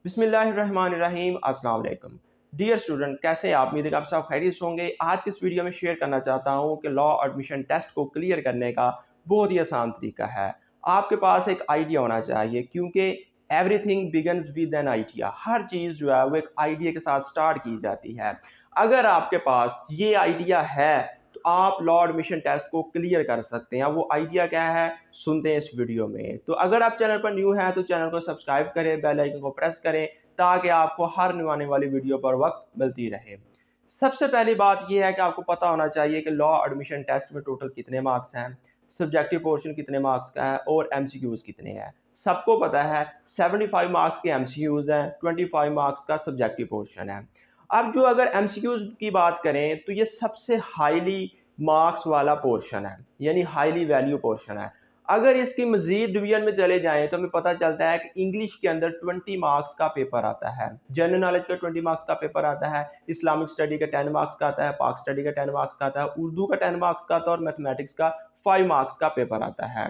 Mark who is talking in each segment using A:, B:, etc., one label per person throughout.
A: बिस्मिल्लाहिर्रहमानिर्रहीम अस्सलाम वालेकुम। डियर स्टूडेंट, कैसे हैं आप? उम्मीद है कि आप सब खैरियत से होंगे। आज की इस वीडियो में शेयर करना चाहता हूं कि लॉ एडमिशन टेस्ट को क्लियर करने का बहुत ही आसान तरीका है। आपके पास एक आइडिया होना चाहिए, क्योंकि everything begins with an idea. हर चीज़ जो है वो एक आइडिया के साथ स्टार्ट की जाती है। अगर आपके पास ये आइडिया है तो आप लॉ एडमिशन टेस्ट को क्लियर कर सकते हैं। वो आइडिया क्या है, सुनते हैं इस वीडियो में। तो अगर आप चैनल पर न्यू हैं तो चैनल को सब्सक्राइब करें, बेल आइकन को प्रेस करें, ताकि आपको हर न्यू आने वाली वीडियो पर वक्त मिलती रहे। सबसे पहली बात यह है कि आपको पता होना चाहिए कि लॉ एडमिशन टेस्ट में टोटल कितने मार्क्स हैं, सब्जेक्टिव पोर्शन कितने मार्क्स का है और एमसीक्यूज कितने हैं। सबको पता है 75 मार्क्स के एमसीक्यूज हैं, 25 मार्क्स का सब्जेक्टिव पोर्शन है। अब जो अगर एमसीक्यूज की बात करें तो ये सबसे हाईली मार्क्स वाला पोर्शन है, यानी हाईली वैल्यू पोर्शन है। अगर इसकी मजीद डिवीजन में चले जाएं तो हमें पता चलता है कि इंग्लिश के अंदर 20 मार्क्स का पेपर आता है, जनरल नॉलेज का 20 मार्क्स का पेपर आता है, इस्लामिक स्टडी का 10 मार्क्स का आता है, पाक स्टडी का 10 मार्क्स का आता है, उर्दू का 10 मार्क्स का आता है और मैथमेटिक्स का 5 मार्क्स का पेपर आता है।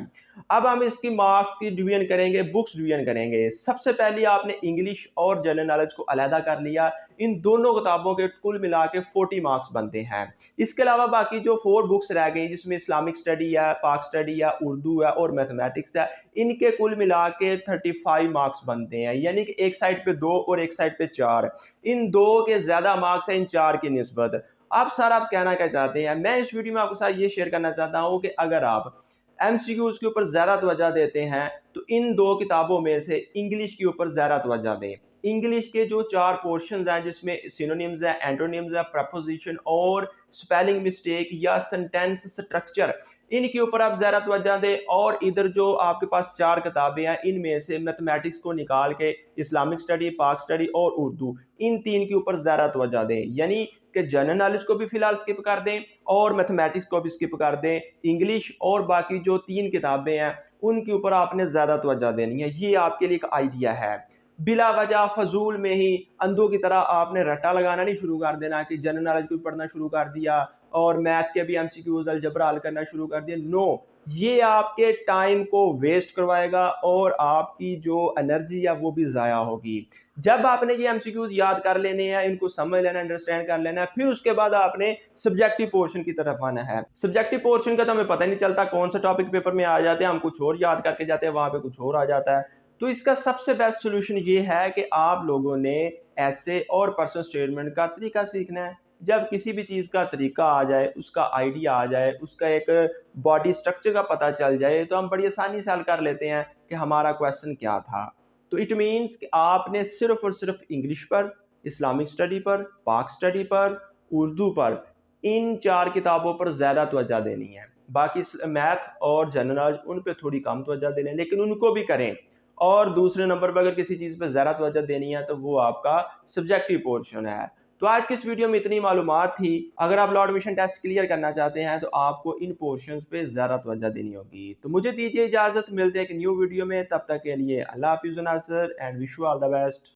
A: अब हम इसकी मार्क्स की डिवीजन करेंगे, बुक्स डिवीजन करेंगे। सबसे पहले आपने इंग्लिश और जनरल नॉलेज को अलहदा कर लिया। इन दोनों किताबों के कुल मिला के 40 मार्क्स बनते हैं। इसके अलावा बाकी जो 4 बुक्स रह गई, जिसमें इस्लामिक स्टडी है, पाक स्टडी है, उर्दू है और मैथमेटिक्स है, इनके कुल मिला के 35 मार्क्स बनते हैं। यानी कि एक साइड पे 2 और एक साइड पे 4। इन 2 के ज्यादा मार्क्स हैं इन 4 की निस्बत। अब सर आप कहना क्या चाहते हैं? मैं इस वीडियो में आपके साथ ये शेयर करना चाहता हूं कि अगर आप एमसीक्यूज के ऊपर ज्यादा तवज्जो देते हैं तो इन 2 किताबों में से इंग्लिश के ऊपर ज्यादा तवज्जो दें। इंग्लिश के जो 4 पोर्शंस हैं, जिसमें सिनोनिम्स है, एंटोनिम्स है, प्रपोजिशन और स्पेलिंग मिस्टेक या सेंटेंस स्ट्रक्चर, इनके ऊपर आप ज़्यादा तवज्जो दें। और इधर जो आपके पास 4 किताबें हैं, इनमें से मैथमेटिक्स को निकाल के इस्लामिक स्टडी, पाक स्टडी और उर्दू, इन 3 के ऊपर ज़्यादा तवज्जो दें। यानी कि जनरल नॉलेज को भी फिलहाल स्किप कर दें और मैथमेटिक्स को भी स्किप कर दें। इंग्लिश और बाकी जो 3 किताबें हैं उनके ऊपर आपने ज़्यादा तवज्जो देनी है। ये आपके लिए एक आइडिया है। बिला वजह फजूल में ही अंधों की तरह आपने रट्टा लगाना नहीं शुरू कर देना कि जनरल नॉलेज को पढ़ना शुरू कर दिया और मैथ के भी एमसीक्यूज अलजबरा हल करना शुरू कर दिया। नो, ये आपके टाइम को वेस्ट करवाएगा और आपकी जो एनर्जी है वो भी ज़ाया होगी। जब आपने ये एमसीक्यूज याद कर लेने हैं, इनको समझ लेना, अंडरस्टैंड कर लेना है, फिर उसके बाद आपने सब्जेक्टिव पोर्शन की तरफ आना है। सब्जेक्टिव पोर्शन का तो हमें पता नहीं चलता कौन सा टॉपिक पेपर में आ जाते हैं, हम कुछ और याद करके जाते हैं, वहां पे कुछ और आ जाता है। तो इसका सबसे बेस्ट सोल्यूशन ये है कि आप लोगों ने ऐसे और पर्सनल स्टेटमेंट का तरीका सीखना है। जब किसी भी चीज़ का तरीका आ जाए, उसका आइडिया आ जाए, उसका एक बॉडी स्ट्रक्चर का पता चल जाए, तो हम बड़ी आसानी से हल कर लेते हैं कि हमारा क्वेश्चन क्या था। तो इट मीन्स कि आपने सिर्फ और सिर्फ इंग्लिश पर, इस्लामिक स्टडी पर, पाक स्टडी पर, उर्दू पर, इन 4 किताबों पर ज़्यादा तवज्जो देनी है। बाकी मैथ और जनरल उन पे थोड़ी कम तवज्जो देनी है, लेकिन उनको भी करें। और दूसरे नंबर पर अगर किसी चीज़ पे ज़्यादा तवज्जो देनी है तो वो आपका सब्जेक्टिव पोर्शन है। तो आज की इस वीडियो में इतनी मालूमात थी। अगर आप लॉ एडमिशन टेस्ट क्लियर करना चाहते हैं तो आपको इन पोर्शंस पे ज़्यादा तवज्जो देनी होगी। तो मुझे दीजिए इजाज़त, मिलते हैं एक न्यू वीडियो में। तब तक के लिए अल्लाह हाफिज़ Nasir and wish you all the best.